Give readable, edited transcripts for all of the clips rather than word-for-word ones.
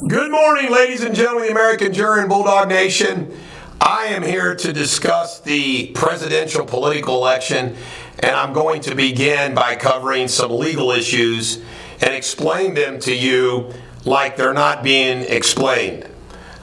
Good morning, ladies and gentlemen, the American jury and Bulldog Nation. I am here to discuss the presidential political election, and I'm going to begin by covering some legal issues and explain them to you like they're not being explained.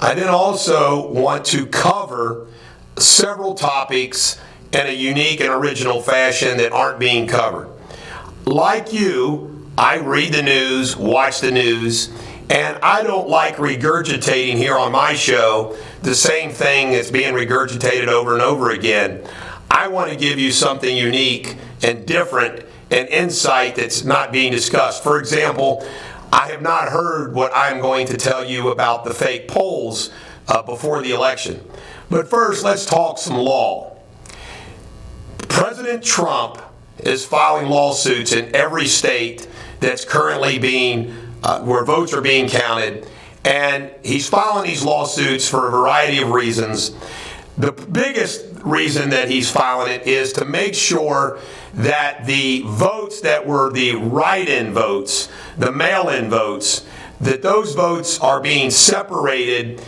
I then also want to cover several topics in a unique and original fashion that aren't being covered. Like you, I read the news, watch the news, and I don't like regurgitating here on my show the same thing that's being regurgitated over and over again. I want to give you something unique and different and insight that's not being discussed. For example, I have not heard what I'm going to tell you about the fake polls before the election. But first, let's talk some law. President Trump is filing lawsuits in every state that's currently being where votes are being counted, and he's filing these lawsuits for a variety of reasons. The biggest reason that he's filing it is to make sure that the votes that were the write-in votes, the mail-in votes, that those votes are being separated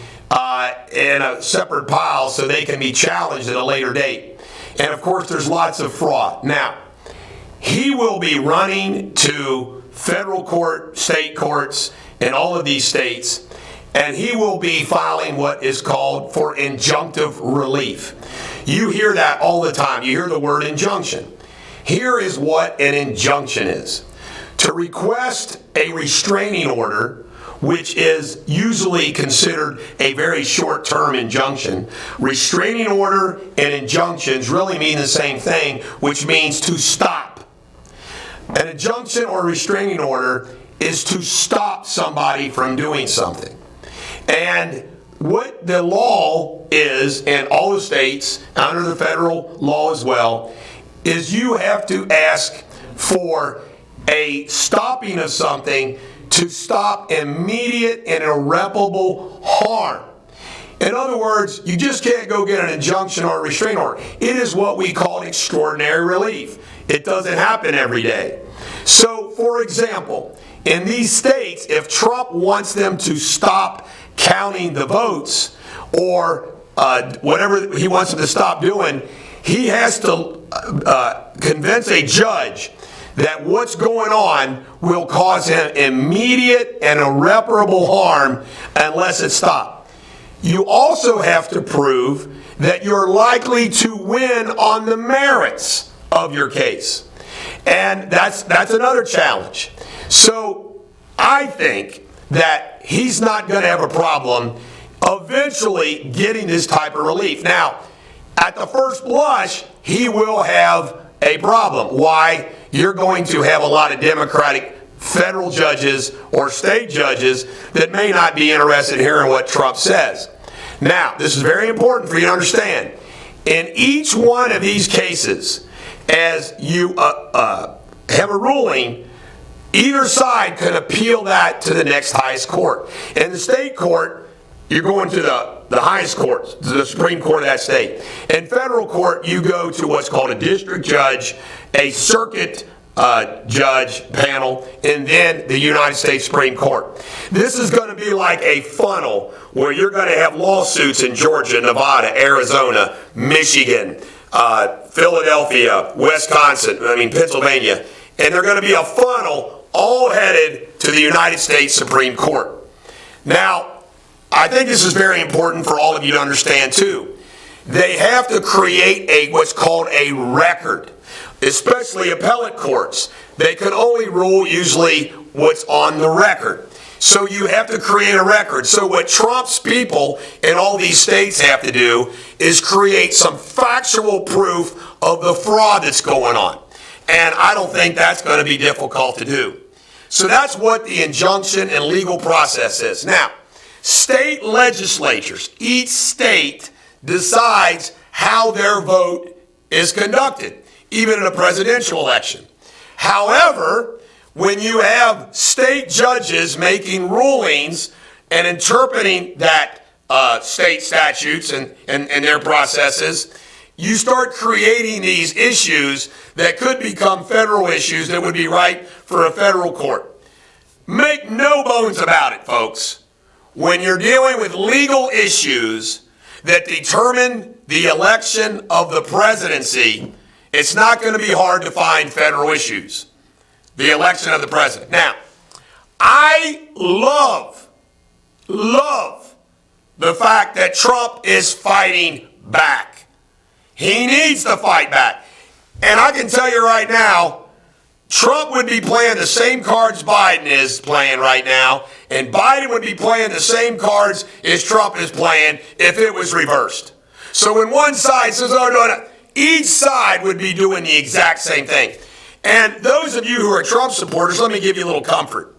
in a separate pile so they can be challenged at a later date. And of course, there's lots of fraud. Now, he will be running to federal court, state courts in all of these states, and he will be filing what is called for injunctive relief. You hear that all the time. You hear the word injunction. Here is what an injunction is. To request a restraining order, which is usually considered a very short-term injunction. Restraining order and injunctions really mean the same thing, which means to stop. An injunction or restraining order is to stop somebody from doing something. And what the law is in all the states, under the federal law as well, is you have to ask for a stopping of something to stop immediate and irreparable harm. In other words, you just can't go get an injunction or a restraining order. It is what we call extraordinary relief. It doesn't happen every day. So, for example, in these states, if Trump wants them to stop counting the votes or whatever he wants them to stop doing, he has to convince a judge that what's going on will cause him immediate and irreparable harm unless it's stopped. You also have to prove that you're likely to win on the merits of your case. And that's another challenge. So I think that he's not going to have a problem eventually getting this type of relief. Now, at the first blush, he will have a problem. Why? You're going to have a lot of Democratic federal judges or state judges that may not be interested in hearing what Trump says. Now, this is very important for you to understand. In each one of these cases, as you have a ruling, either side can appeal that to the next highest court. In the state court, you're going to the highest court, the Supreme Court of that state. In federal court, you go to what's called a district judge, a circuit judge panel, and then the United States Supreme Court. This is going to be like a funnel where you're going to have lawsuits in Georgia, Nevada, Arizona, Michigan, Philadelphia, Wisconsin, Pennsylvania. And they're going to be a funnel all headed to the United States Supreme Court. Now, I think this is very important for all of you to understand too. They have to create what's called a record, especially appellate courts. They can only rule usually what's on the record. So you have to create a record. So what Trump's people in all these states have to do is create some factual proof of the fraud that's going on. And I don't think that's going to be difficult to do. So that's what the injunction and legal process is. Now, state legislatures, each state decides how their vote is conducted, even in a presidential election. However, when you have state judges making rulings and interpreting that state statutes and their processes, you start creating these issues that could become federal issues that would be right for a federal court. Make no bones about it, folks. when you're dealing with legal issues that determine the election of the presidency, it's not going to be hard to find federal issues. The election of the president. Now, I love the fact that Trump is fighting back. He needs to fight back. And I can tell you right now, Trump would be playing the same cards Biden is playing right now, and Biden would be playing the same cards as Trump is playing if it was reversed. So when one side says, oh, no, each side would be doing the exact same thing. And those of you who are Trump supporters, let me give you a little comfort.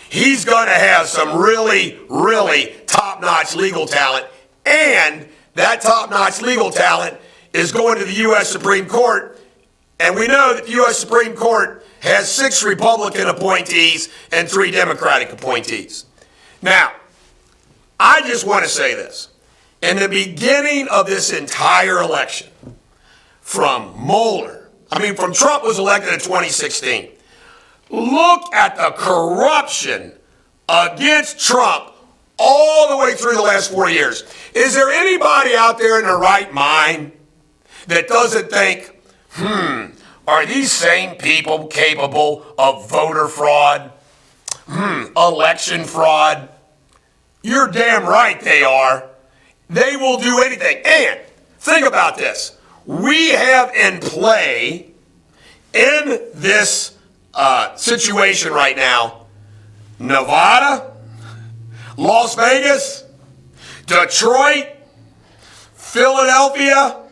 He's going to have some really, really top-notch legal talent, and that top-notch legal talent is going to the U.S. Supreme Court, and we know that the U.S. Supreme Court has 6 Republican appointees and 3 Democratic appointees. Now, I just want to say this. In the beginning of this entire election, from Trump was elected in 2016, look at the corruption against Trump all the way through the last 4 years. Is there anybody out there in their right mind that doesn't think, are these same people capable of voter fraud, election fraud? You're damn right they are. They will do anything. And think about this. We have in play in this situation right now, Nevada, Las Vegas, Detroit, Philadelphia,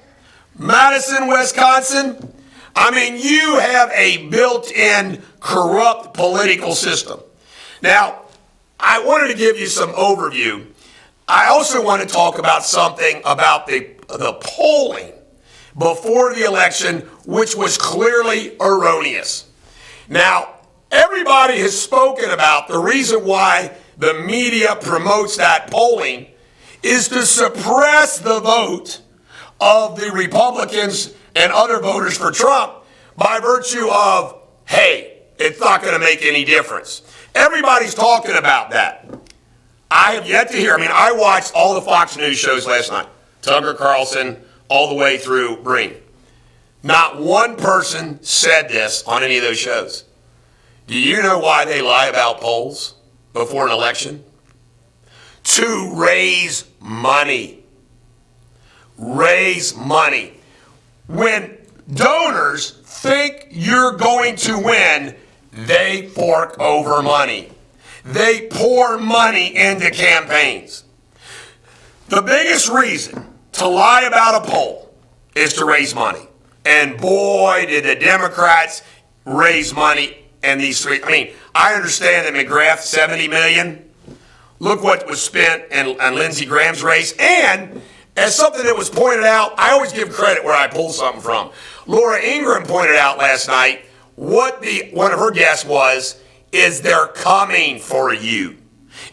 Madison, Wisconsin. I mean, you have a built-in corrupt political system. Now, I wanted to give you some overview. I also want to talk about something about the polling before the election, which was clearly erroneous. Now, everybody has spoken about the reason why the media promotes that polling is to suppress the vote of the Republicans and other voters for Trump by virtue of, hey, it's not going to make any difference. Everybody's talking about that. I have yet to hear, I watched all the Fox News shows last night, Tucker Carlson, all the way through Breen. Not one person said this on any of those shows. Do you know why they lie about polls before an election? To raise money. Raise money. When donors think you're going to win, they fork over money. They pour money into campaigns. The biggest reason to lie about a poll is to raise money. And boy, did the Democrats raise money in these 3. I understand that McGrath, $70 million. Look what was spent on Lindsey Graham's race. And as something that was pointed out, I always give credit where I pull something from. Laura Ingraham pointed out last night what one of her guests is they're coming for you.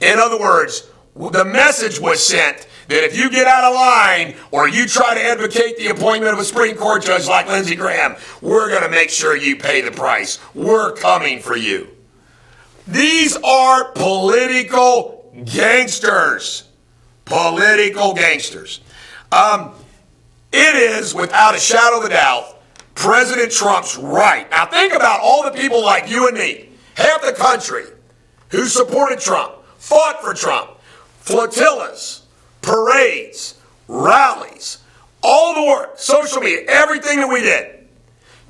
In other words, the message was sent that if you get out of line or you try to advocate the appointment of a Supreme Court judge like Lindsey Graham, we're going to make sure you pay the price. We're coming for you. These are political gangsters. Political gangsters. It is, without a shadow of a doubt, President Trump's right. Now think about all the people like you and me, half the country, who supported Trump, fought for Trump, flotillas, parades, rallies, all the work, social media, everything that we did.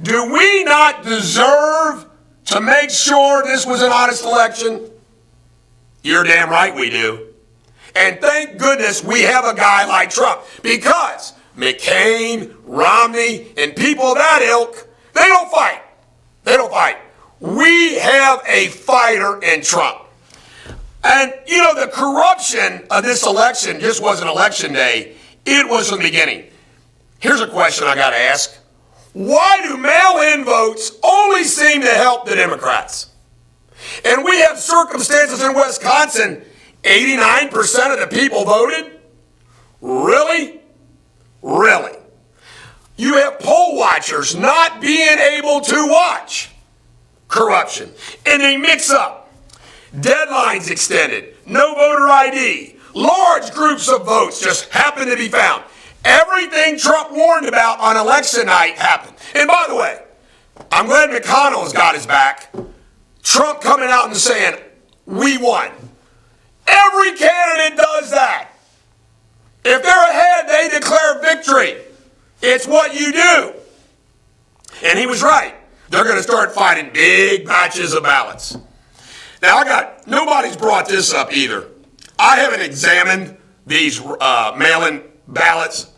Do we not deserve to make sure this was an honest election? You're damn right we do. And thank goodness we have a guy like Trump, because McCain, Romney, and people of that ilk, they don't fight. They don't fight. We have a fighter in Trump. And, the corruption of this election just wasn't election day. It was from the beginning. Here's a question I got to ask. Why do mail-in votes only seem to help the Democrats? And we have circumstances in Wisconsin, 89% of the people voted? Really? Really? You have poll watchers not being able to watch corruption. And they mix up. Deadlines extended. No voter ID. Large groups of votes just happened to be found. Everything Trump warned about on election night happened. And by the way, I'm glad McConnell's got his back. Trump coming out and saying, we won. Every candidate does that. If they're ahead, they declare victory. It's what you do. And he was right. They're going to start finding big batches of ballots. Now, nobody's brought this up either. I haven't examined these mail-in ballots,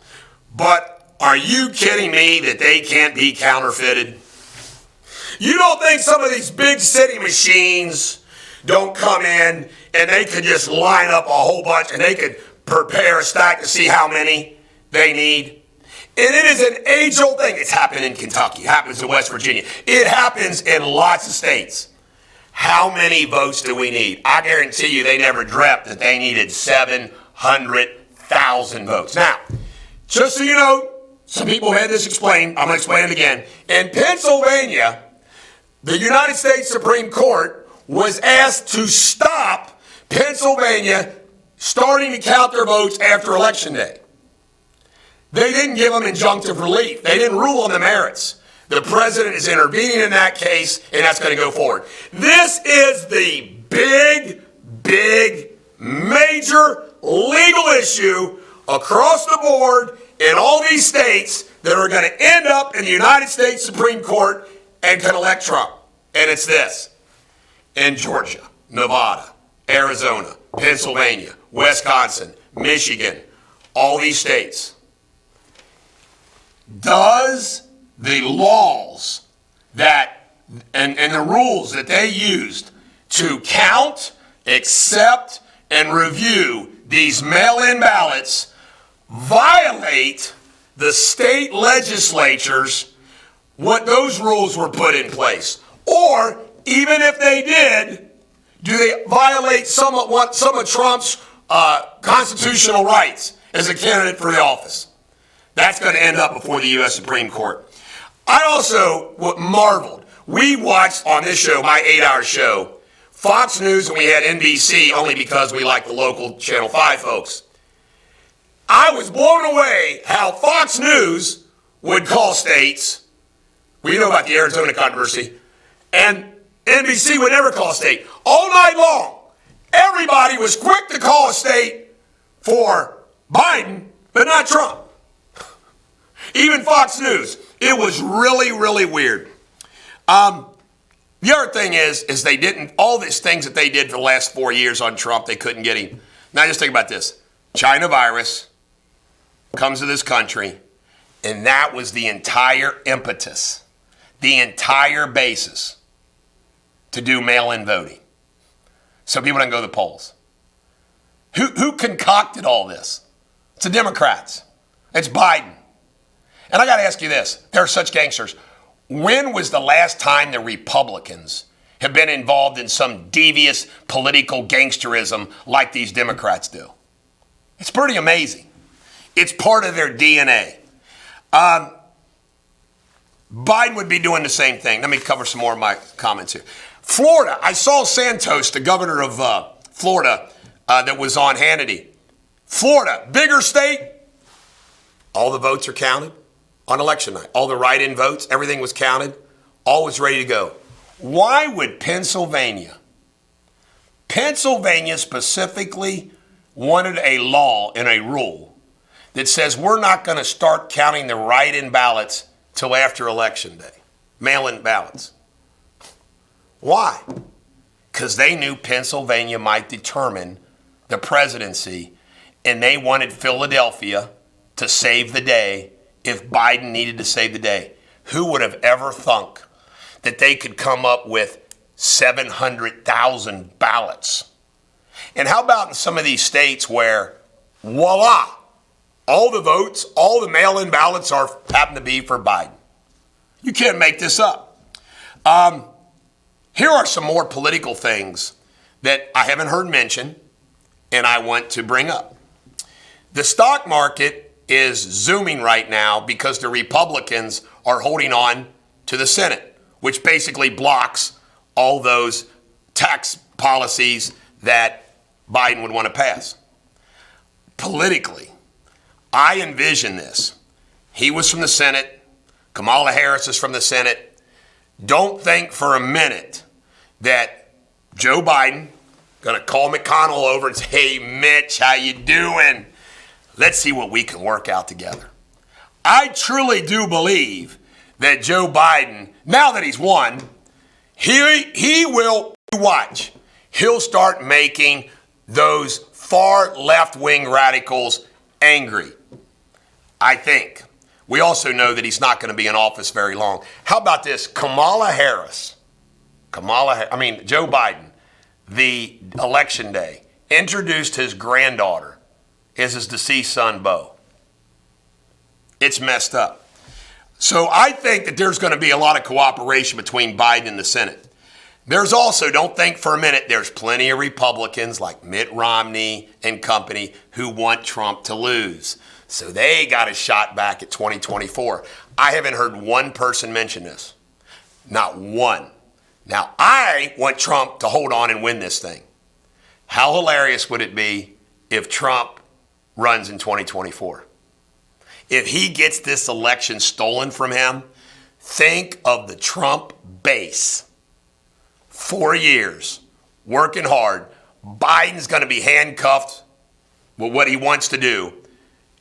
but are you kidding me that they can't be counterfeited? You don't think some of these big city machines don't come in and they could just line up a whole bunch and they could prepare a stack to see how many they need? And it is an age-old thing. It's happened in Kentucky. It happens in West Virginia. It happens in lots of states. How many votes do we need? I guarantee you they never dreamt that they needed 700,000 votes. Now, just so you know, some people had this explained. I'm going to explain it again. In Pennsylvania, the United States Supreme Court was asked to stop Pennsylvania starting to count their votes after Election Day. They didn't give them injunctive relief. They didn't rule on the merits. The president is intervening in that case, and that's going to go forward. This is the big, major legal issue across the board in all these states that are going to end up in the United States Supreme Court and can elect Trump. And it's this. In Georgia, Nevada, Arizona, Pennsylvania, Wisconsin, Michigan, all these states. Does the laws and the rules that they used to count, accept, and review these mail-in ballots violate the state legislatures what those rules were put in place? Or, even if they did, do they violate some of Trump's constitutional rights as a candidate for the office? That's going to end up before the U.S. Supreme Court. I also marveled. We watched on this show, my 8-hour show, Fox News, and we had NBC only because we like the local Channel 5 folks. I was blown away how Fox News would call states. We know about the Arizona controversy. And NBC would never call a state. All night long, everybody was quick to call a state for Biden, but not Trump. Even Fox News. It was really weird. The other thing is they didn't, all these things that they did for the last 4 years on Trump, they couldn't get him. Now just think about this. China virus comes to this country, and that was the entire impetus, the entire basis to do mail-in voting. So people don't go to the polls. Who concocted all this? It's the Democrats. It's Biden. And I got to ask you this. They're such gangsters. When was the last time the Republicans have been involved in some devious political gangsterism like these Democrats do? It's pretty amazing. It's part of their DNA. Biden would be doing the same thing. Let me cover some more of my comments here. Florida. I saw Santos, the governor of Florida, that was on Hannity. Florida, bigger state. All the votes are counted on election night. All the write-in votes, everything was counted. All was ready to go. Why would Pennsylvania specifically wanted a law and a rule that says we're not going to start counting the write-in ballots till after Election Day, mail-in ballots. Why? Because they knew Pennsylvania might determine the presidency, and they wanted Philadelphia to save the day if Biden needed to save the day. Who would have ever thunk that they could come up with 700,000 ballots? And how about in some of these states where, voila, all the votes, all the mail-in ballots happen to be for Biden? You can't make this up. Here are some more political things that I haven't heard mentioned and I want to bring up. The stock market is zooming right now because the Republicans are holding on to the Senate, which basically blocks all those tax policies that Biden would want to pass. politically, I envision this. He was from the Senate. Kamala Harris is from the Senate. Don't think for a minute that Joe Biden going to call McConnell over and say, hey, Mitch, how you doing? Let's see what we can work out together. I truly do believe that Joe Biden, now that he's won, he will, watch, he'll start making those far left-wing radicals angry. I think. We also know that he's not going to be in office very long. How about this? Joe Biden, the election day, introduced his granddaughter as his deceased son, Beau. It's messed up. So I think that there's going to be a lot of cooperation between Biden and the Senate. There's also, don't think for a minute, there's plenty of Republicans like Mitt Romney and company who want Trump to lose. So they got a shot back at 2024. I haven't heard one person mention this. Not one. Now, I want Trump to hold on and win this thing. How hilarious would it be if Trump runs in 2024? If he gets this election stolen from him, think of the Trump base. 4 years, working hard. Biden's going to be handcuffed with what he wants to do.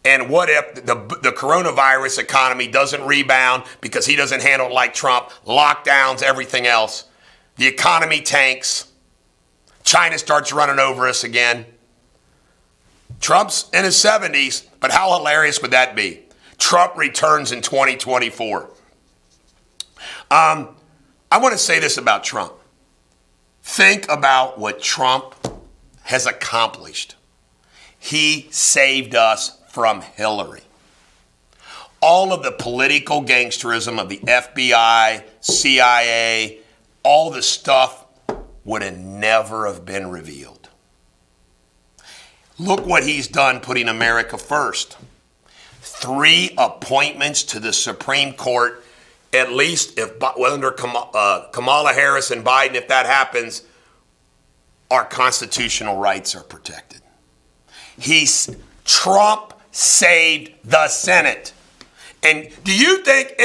And what if the coronavirus economy doesn't rebound because he doesn't handle it like Trump? Lockdowns, everything else. The economy tanks. China starts running over us again. Trump's in his 70s, but how hilarious would that be? Trump returns in 2024. I want to say this about Trump. Think about what Trump has accomplished. He saved us from Hillary. All of the political gangsterism of the FBI, CIA, all the stuff would have never have been revealed. Look what he's done putting America first. 3 appointments to the Supreme Court, at least if under Kamala Harris and Biden, if that happens, our constitutional rights are protected. Trump saved the Senate. And do you think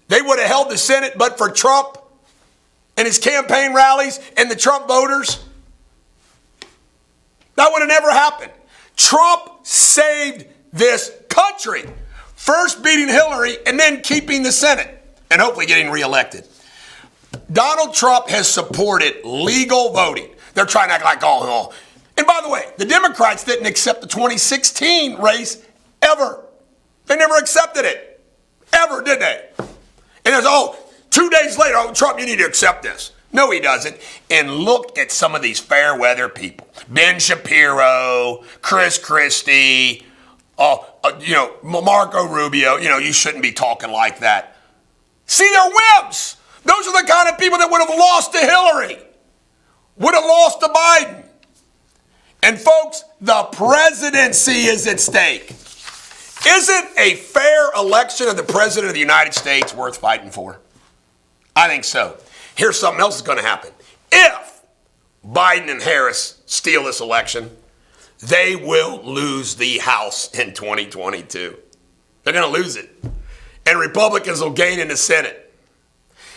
they would have held the Senate but for Trump and his campaign rallies and the Trump voters? That would have never happened. Trump saved this country. First beating Hillary and then keeping the Senate and hopefully getting reelected. Donald Trump has supported legal voting. They're trying to act like, oh. And by the way, the Democrats didn't accept the 2016 race ever. They never accepted it. Ever, did they? And it's, 2 days later, Trump, you need to accept this. No, he doesn't. And look at some of these fair weather people. Ben Shapiro, Chris Christie, Marco Rubio. You shouldn't be talking like that. See, they're wimps. Those are the kind of people that would have lost to Hillary, would have lost to Biden. And folks, the presidency is at stake. Isn't a fair election of the president of the United States worth fighting for? I think so. Here's something else that's going to happen. If Biden and Harris steal this election, they will lose the House in 2022. They're going to lose it. And Republicans will gain in the Senate.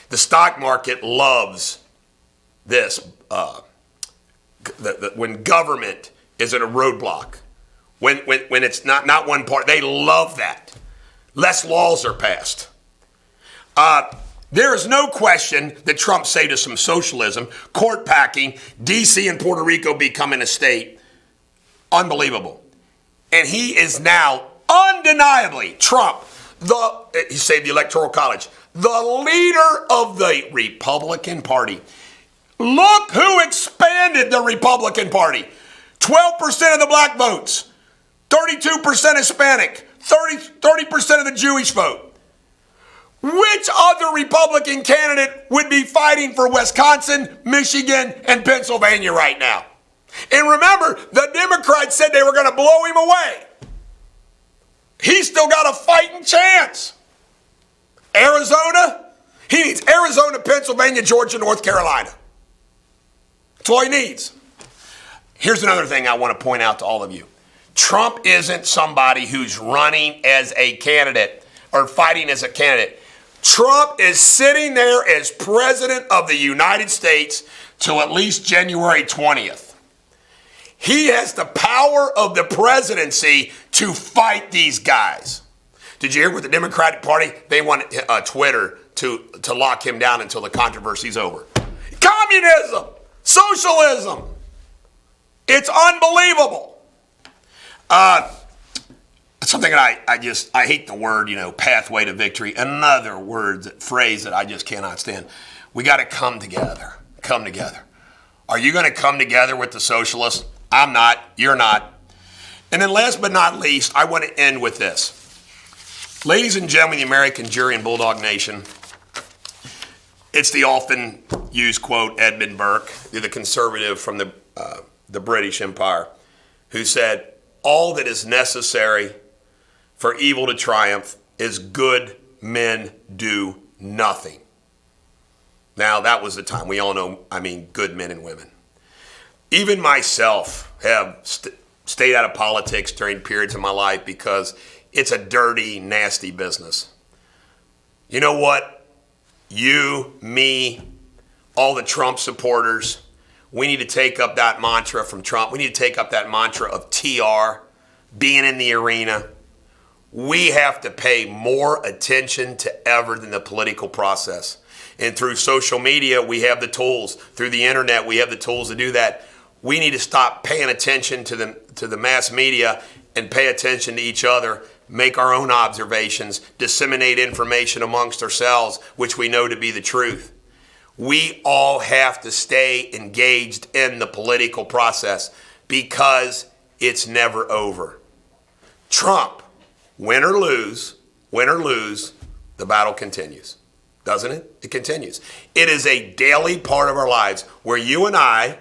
The stock market loves this. When government is at a roadblock, when it's not one part, they love that. Less laws are passed. There is no question that Trump saved us from socialism, court packing, D.C. and Puerto Rico becoming a state. Unbelievable. And he is now undeniably, Trump, he saved the Electoral College, the leader of the Republican Party. Look who expanded the Republican Party. 12% of the black votes, 32% Hispanic, 30% of the Jewish vote. Which other Republican candidate would be fighting for Wisconsin, Michigan, and Pennsylvania right now? And remember, the Democrats said they were going to blow him away. He's still got a fighting chance. Arizona, he needs Arizona, Pennsylvania, Georgia, North Carolina. That's all he needs. Here's another thing I want to point out to all of you. Trump isn't somebody who's running as a candidate or fighting as a candidate. Trump is sitting there as president of the United States till at least January 20th. He has the power of the presidency to fight these guys. Did you hear with the Democratic Party? They want Twitter to lock him down until the controversy's over. Communism, socialism. It's unbelievable. Something that I hate the word, pathway to victory. Another phrase that I just cannot stand. We got to come together. Come together. Are you going to come together with the socialists? I'm not. You're not. And then last but not least, I want to end with this. Ladies and gentlemen, the American jury and Bulldog Nation, it's the often used quote, Edmund Burke, the conservative from the British Empire, who said, all that is necessary for evil to triumph is good men do nothing. Now, that was the time. We all know, good men and women. Even myself have stayed out of politics during periods of my life because it's a dirty, nasty business. You know what? You, me, all the Trump supporters, we need to take up that mantra from Trump. We need to take up that mantra of TR, being in the arena. We have to pay more attention to ever than the political process. And through social media, we have the tools. Through the internet, we have the tools to do that. We need to stop paying attention to the mass media and pay attention to each other, make our own observations, disseminate information amongst ourselves, which we know to be the truth. We all have to stay engaged in the political process because it's never over. Trump, win or lose, the battle continues. Doesn't it? It continues. It is a daily part of our lives where you and I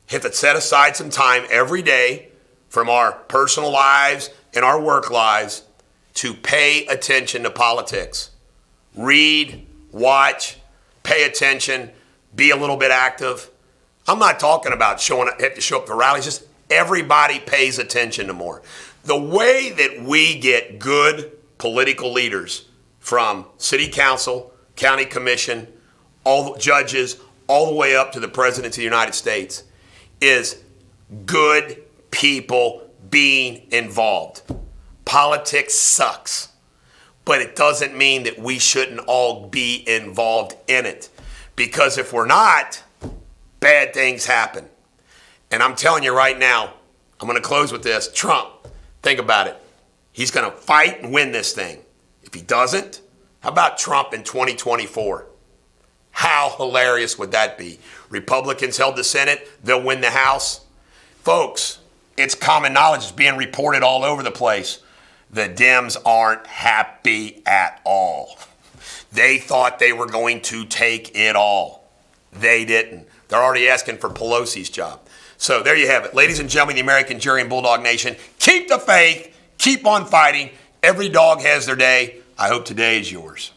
have to set aside some time every day from our personal lives and our work lives to pay attention to politics. Read, watch, pay attention, be a little bit active. I'm not talking about have to show up for rallies, just everybody pays attention to more. The way that we get good political leaders from city council, county commission, all the judges, all the way up to the president of the United States is good people being involved. Politics sucks, but it doesn't mean that we shouldn't all be involved in it. Because if we're not, bad things happen. And I'm telling you right now, I'm going to close with this. Trump, think about it. He's going to fight and win this thing. If he doesn't, how about Trump in 2024? How hilarious would that be? Republicans held the Senate, they'll win the House. Folks, it's common knowledge, it's being reported all over the place. The Dems aren't happy at all. They thought they were going to take it all. They didn't. They're already asking for Pelosi's job. So there you have it. Ladies and gentlemen, the American Jury and Bulldog Nation, keep the faith, keep on fighting. Every dog has their day. I hope today is yours.